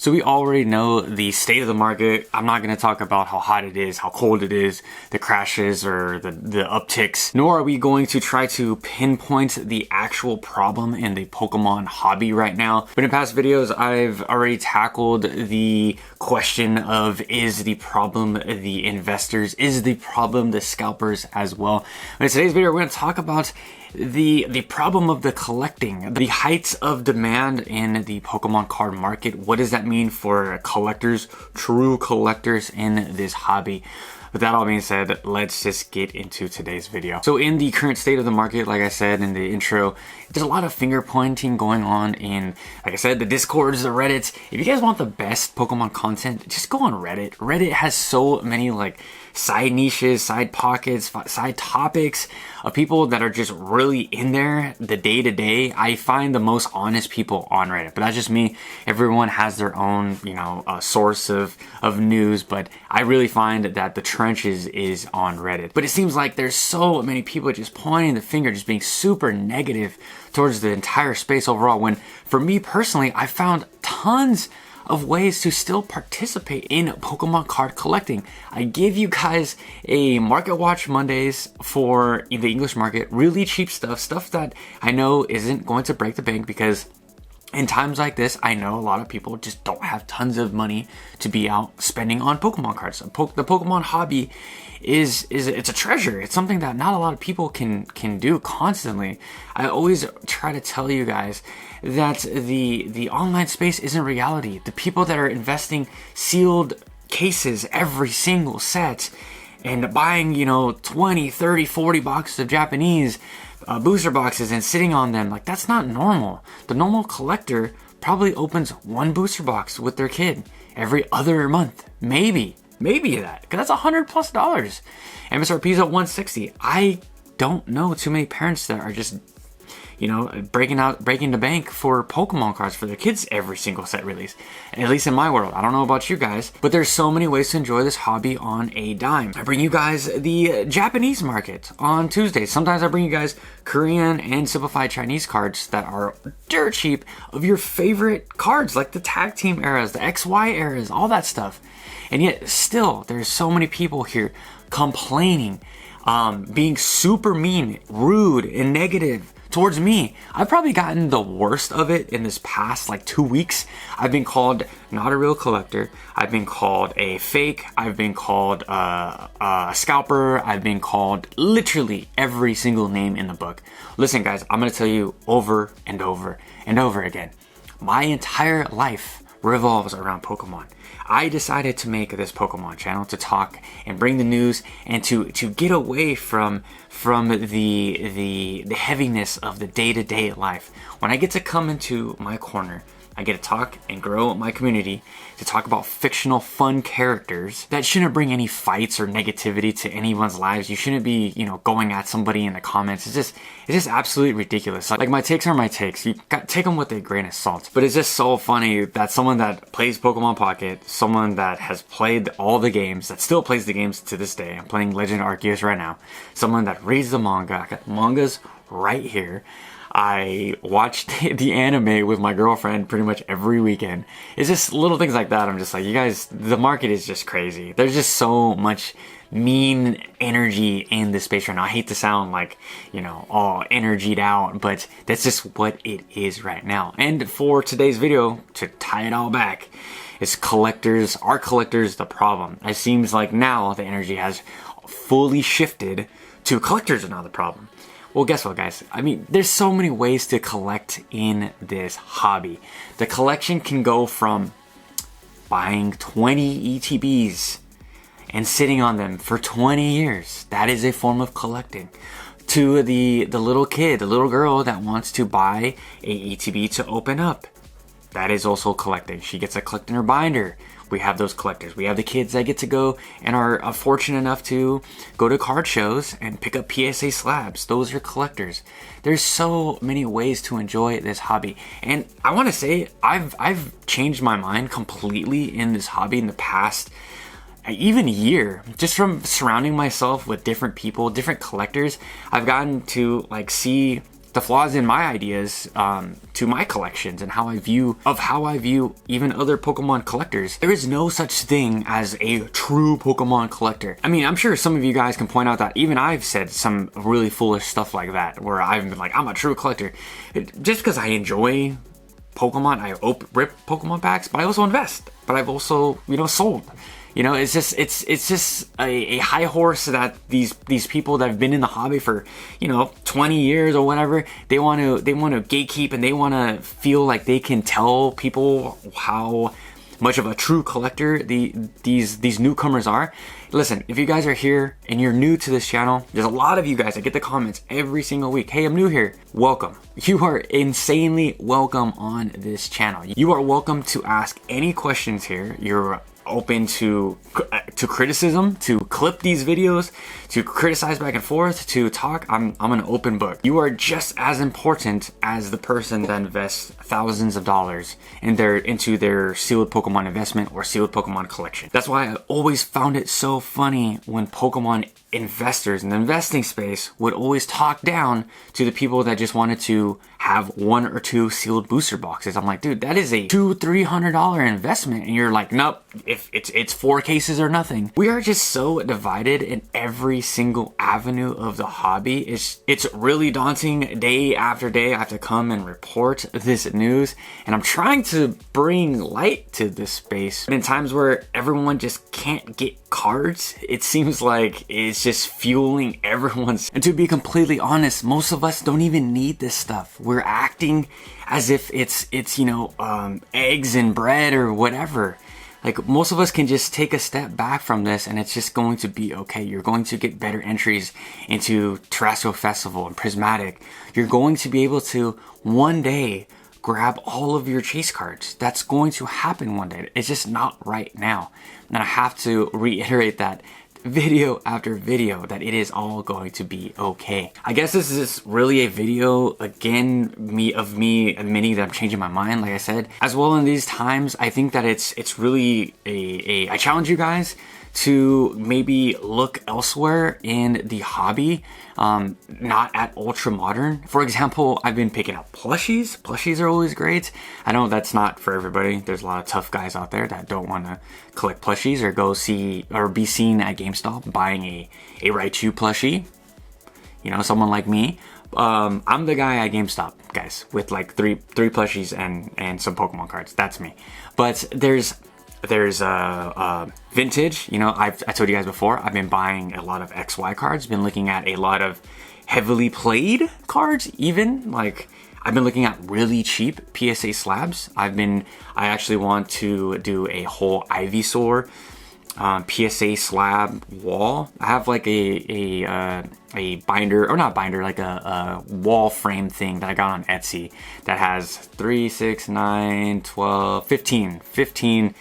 So we already know the state of the market. I'm not going to talk about how hot it is, how cold it is, the crashes or the upticks, nor are we going to try to pinpoint the actual problem in the Pokemon hobby right now. But in past videos, I've already tackled the question of, is the problem the investors? Is the problem the scalpers as well? But in today's video, we're going to talk about the problem of the collecting, the heights of demand in the Pokemon card market. What does that mean for collectors, true collectors in this hobby? With that all being said, let's just get into today's video. So in the current state of the market, like I said in the intro, there's a lot of finger pointing going on in, like I said, the Discords, the Reddits. If you guys want the best Pokemon content, just go on Reddit. Reddit has so many like side niches, side pockets, side topics of people that are just really in there the day to day. I find the most honest people on Reddit, but that's just me. Everyone has their own, source of news, but I really find that the trenches is on Reddit. But it seems like there's so many people just pointing the finger, just being super negative towards the entire space overall, when for me personally, I found tons of ways to still participate in Pokemon card collecting. I gave you guys a Market Watch Mondays for the English market, really cheap stuff that I know isn't going to break the bank, because in times like this, I know a lot of people just don't have tons of money to be out spending on Pokemon cards. The Pokemon hobby it's a treasure. It's something that not a lot of people can do constantly. I always try to tell you guys that the online space isn't reality. The people that are investing sealed cases every single set and buying 20, 30, 40 boxes of Japanese booster boxes and sitting on them, like, that's not normal. The normal collector probably opens one booster box with their kid every other month, maybe that, because that's $100+. MSRP is at $160. I don't know too many parents that are just breaking the bank for Pokemon cards for their kids every single set release. At least in my world. I don't know about you guys, but there's so many ways to enjoy this hobby on a dime. I bring you guys the Japanese market on Tuesdays. Sometimes I bring you guys Korean and simplified Chinese cards that are dirt cheap of your favorite cards, like the tag team eras, the XY eras, all that stuff. And yet still, there's so many people here complaining, being super mean, rude, and negative towards me. I've probably gotten the worst of it in this past 2 weeks. I've been called not a real collector. I've been called a fake. I've been called a scalper. I've been called literally every single name in the book. Listen, guys, I'm going to tell you over and over and over again. My entire life revolves around Pokemon. I decided to make this Pokemon channel to talk and bring the news and to get away from the heaviness of the day-to-day life. When I get to come into my corner, I get to talk and grow my community, to talk about fictional fun characters that shouldn't bring any fights or negativity to anyone's lives. You shouldn't be, going at somebody in the comments. It's just absolutely ridiculous. Like, my takes are my takes. You got take them with a grain of salt. But it's just so funny that someone that plays Pokemon Pocket, someone that has played all the games, that still plays the games to this day. I'm playing Legend Arceus right now. Someone that reads the manga. I got mangas right here. I watched the anime with my girlfriend pretty much every weekend. It's just little things like that. I'm just like, you guys, the market is just crazy. There's just so much mean energy in this space right now. I hate to sound like, all energied out, but that's just what it is right now. And for today's video, to tie it all back, is are collectors the problem? It seems like now the energy has fully shifted to collectors are now the problem. Well, guess what, guys? I mean, there's so many ways to collect in this hobby. The collection can go from buying 20 ETBs and sitting on them for 20 years. That is a form of collecting. To the little kid, the little girl that wants to buy a ETB to open up. That is also collecting. She gets a collect in her binder. We have those collectors. We have the kids that get to go and are fortunate enough to go to card shows and pick up PSA slabs. Those are collectors. There's so many ways to enjoy this hobby. And I want to say I've changed my mind completely in this hobby in the past even year, just from surrounding myself with different people, different collectors. I've gotten to see the flaws in my ideas to my collections and how I view even other Pokemon collectors. There is no such thing as a true Pokemon collector. I mean, I'm sure some of you guys can point out that even I've said some really foolish stuff like that, where I've been like, I'm a true collector. Just because I enjoy Pokemon, I rip Pokemon packs, but I also invest. But I've also, sold. It's just a high horse that these people that have been in the hobby for 20 years or whatever, they want to gatekeep, and they want to feel like they can tell people how much of a true collector these newcomers are. Listen, if you guys are here and you're new to this channel, there's a lot of you guys that get the comments every single week. Hey, I'm new here. Welcome. You are insanely welcome on this channel. You are welcome to ask any questions here. You're open to criticism, to clip these videos, to criticize back and forth, to talk. I'm an open book. You are just as important as the person that invests thousands of dollars into their sealed Pokemon investment or sealed Pokemon collection. That's why I always found it so funny when Pokemon investors in the investing space would always talk down to the people that just wanted to have 1 or 2 sealed booster boxes. I'm like, dude, that is a $200-300 investment, and you're like, nope, if it's 4 cases or nothing. We are just so divided in every single avenue of the hobby. It's really daunting. Day after day I have to come and report this news, and I'm trying to bring light to this space. But in times where everyone just can't get cards, it seems like it's just fueling everyone's. And to be completely honest, most of us don't even need this stuff. We're acting as if it's eggs and bread or whatever. Like, most of us can just take a step back from this and it's just going to be okay. You're going to get better entries into Terrestrial Festival and Prismatic. You're going to be able to one day grab all of your chase cards. That's going to happen one day. It's just not right now. And I have to reiterate that video after video, that it is all going to be okay. I guess this is really a video, again, of me admitting that I'm changing my mind, like I said. As well, in these times, I think that it's really I challenge you guys to maybe look elsewhere in the hobby, not at ultra modern. For example, I've been picking up plushies. Plushies are always great. I know that's not for everybody. There's a lot of tough guys out there that don't want to collect plushies or go see or be seen at GameStop buying a Raichu plushie. Someone like me. I'm the guy at GameStop, guys, with like three plushies and some Pokemon cards. That's me. But there's vintage. I told you guys before, I've been buying a lot of XY cards, been looking at a lot of heavily played cards, even like I've been looking at really cheap PSA slabs. I actually want to do a whole Ivysaur PSA slab wall. I have like a binder, or not binder, like a wall frame thing that I got on Etsy that has 3, 6, 9, 12, 15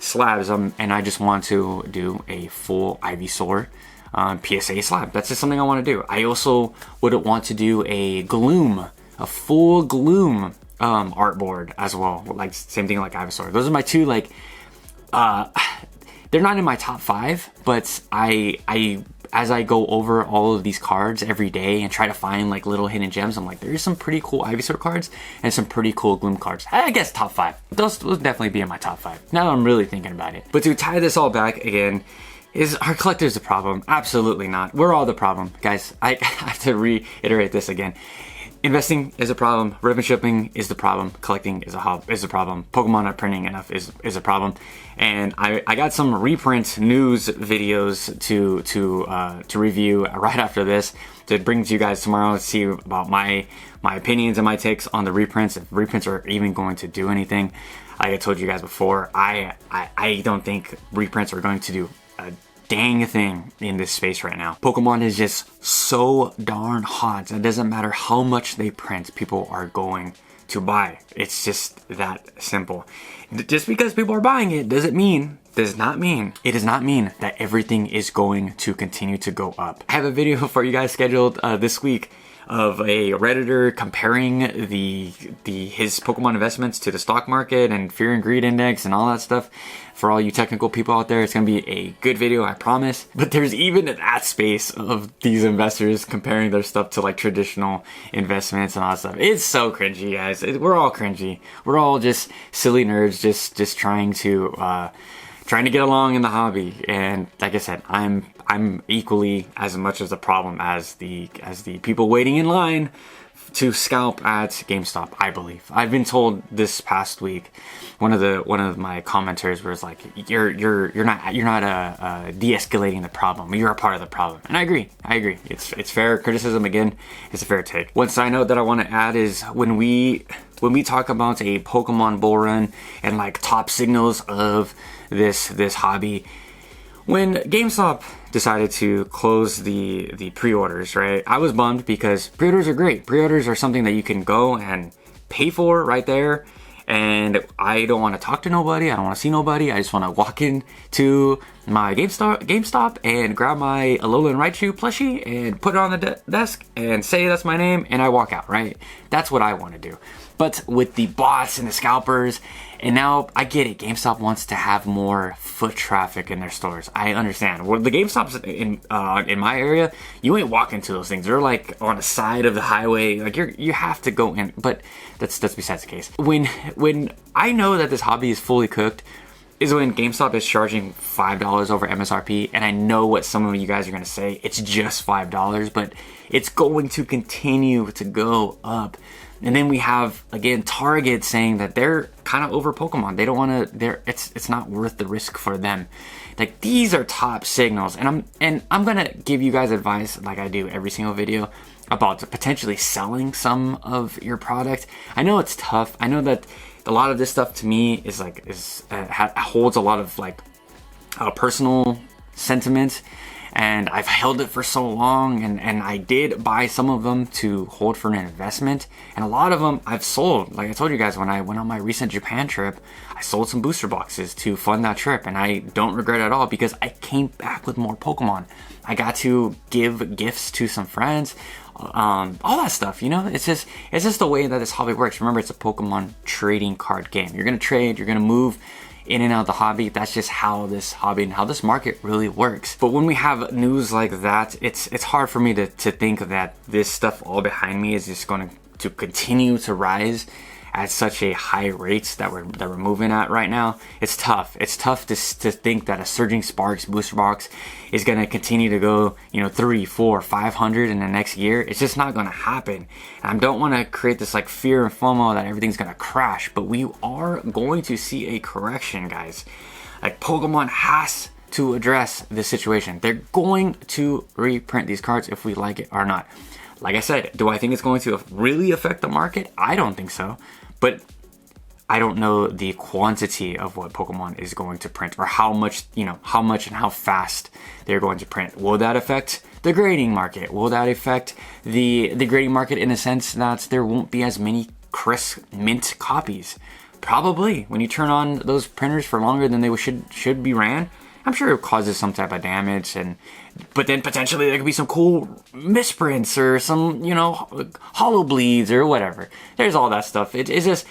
slabs, and I just want to do a full Ivysaur PSA slab. That's just something I want to do. I also would want to do a full Gloom artboard as well, like same thing like Ivysaur. Those are my two, like they're not in my top 5, but as I go over all of these cards every day and try to find like little hidden gems, I'm like, there's some pretty cool Ivysaur cards and some pretty cool Gloom cards. I guess top 5. Those will definitely be in my top 5. Now that I'm really thinking about it. But to tie this all back again, is our collectors the problem? Absolutely not. We're all the problem, guys. I have to reiterate this again. Investing is a problem. Ribbon shipping is the problem. Collecting is a problem. Pokemon not printing enough is a problem. And I got some reprint news videos to review right after this to bring to you guys tomorrow to see about my opinions and my takes on the reprints. If reprints are even going to do anything. Like I told you guys before, I don't think reprints are going to do a dang thing in this space right now. Pokemon is just so darn hot. It doesn't matter how much they print, people are going to buy. It's just that simple. Just because people are buying it does not mean that everything is going to continue to go up. I have a video for you guys scheduled this week of a Redditor comparing his Pokemon investments to the stock market and fear and greed index and all that stuff. For all you technical people out there, it's gonna be a good video, I promise. But there's even that space of these investors comparing their stuff to like traditional investments and all that stuff. It's so cringy, guys. We're all cringy. We're all just silly nerds, just trying to get along in the hobby. And like I said, I'm equally as much as a problem as the people waiting in line to scalp at GameStop, I believe. I've been told this past week, one of my commenters was like, you're not de-escalating the problem. You're a part of the problem. And I agree. It's fair criticism. Again, it's a fair take. One side note that I want to add is when we talk about a Pokemon bull run and like top signals of this hobby, when GameStop decided to close the pre-orders, right? I was bummed because pre-orders are great. Pre-orders are something that you can go and pay for right there. And I don't want to talk to nobody. I don't want to see nobody. I just want to walk into my GameStop and grab my Alolan Raichu plushie and put it on the desk and say that's my name and I walk out, right? That's what I want to do. But with the bots and the scalpers, and now I get it, GameStop wants to have more foot traffic in their stores. I understand. Well, the GameStops in my area, you ain't walking to those things. They're like on the side of the highway. Like you have to go in. But that's besides the case. When I know that this hobby is fully cooked, is when GameStop is charging $5 over MSRP, and I know what some of you guys are gonna say. It's just $5, but it's going to continue to go up. And then we have, again, Target saying that they're kind of over Pokemon. They don't want to, it's not worth the risk for them. Like, these are top signals. And I'm going to give you guys advice, like I do every single video, about potentially selling some of your product. I know it's tough. I know that a lot of this stuff to me is like, holds a lot of like personal sentiment. And I've held it for so long, and I did buy some of them to hold for an investment, and a lot of them I've sold. Like I told you guys, when I went on my recent Japan trip, I sold some booster boxes to fund that trip, and I don't regret it at all because I came back with more Pokemon. I got to give gifts to some friends, all that stuff, you know? It's just the way that this hobby works. Remember, it's a Pokemon trading card game. You're gonna trade, you're gonna move in and out of the hobby. That's just how this hobby and how this market really works. But when we have news like that, it's hard for me to think that this stuff all behind me is just going to continue to rise at such a high rate that we're moving at right now. It's tough. It's tough to think that a Surging Sparks booster box is going to continue to go, 300, 400, 500 in the next year. It's just not going to happen. And I don't want to create this like fear and FOMO that everything's going to crash, but we are going to see a correction, guys. Like, Pokemon has to address this situation. They're going to reprint these cards if we like it or not. Like I said, do I think it's going to really affect the market? I don't think so. But I don't know the quantity of what Pokemon is going to print, or how much and how fast they're going to print. Will that affect the grading market? Will that affect the grading market in a sense that there won't be as many crisp mint copies? Probably. When you turn on those printers for longer than they should be ran, I'm sure it causes some type of damage, but then potentially there could be some cool misprints or some, hollow bleeds or whatever. There's all that stuff. It's just,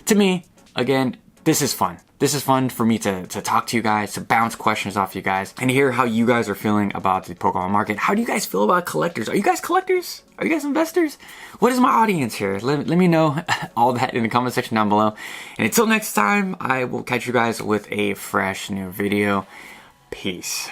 to me, again, this is fun. This is fun for me to talk to you guys, to bounce questions off you guys, and hear how you guys are feeling about the Pokemon market. How do you guys feel about collectors? Are you guys collectors? Are you guys investors? What is my audience here? Let me know all that in the comment section down below. And until next time, I will catch you guys with a fresh new video. Peace.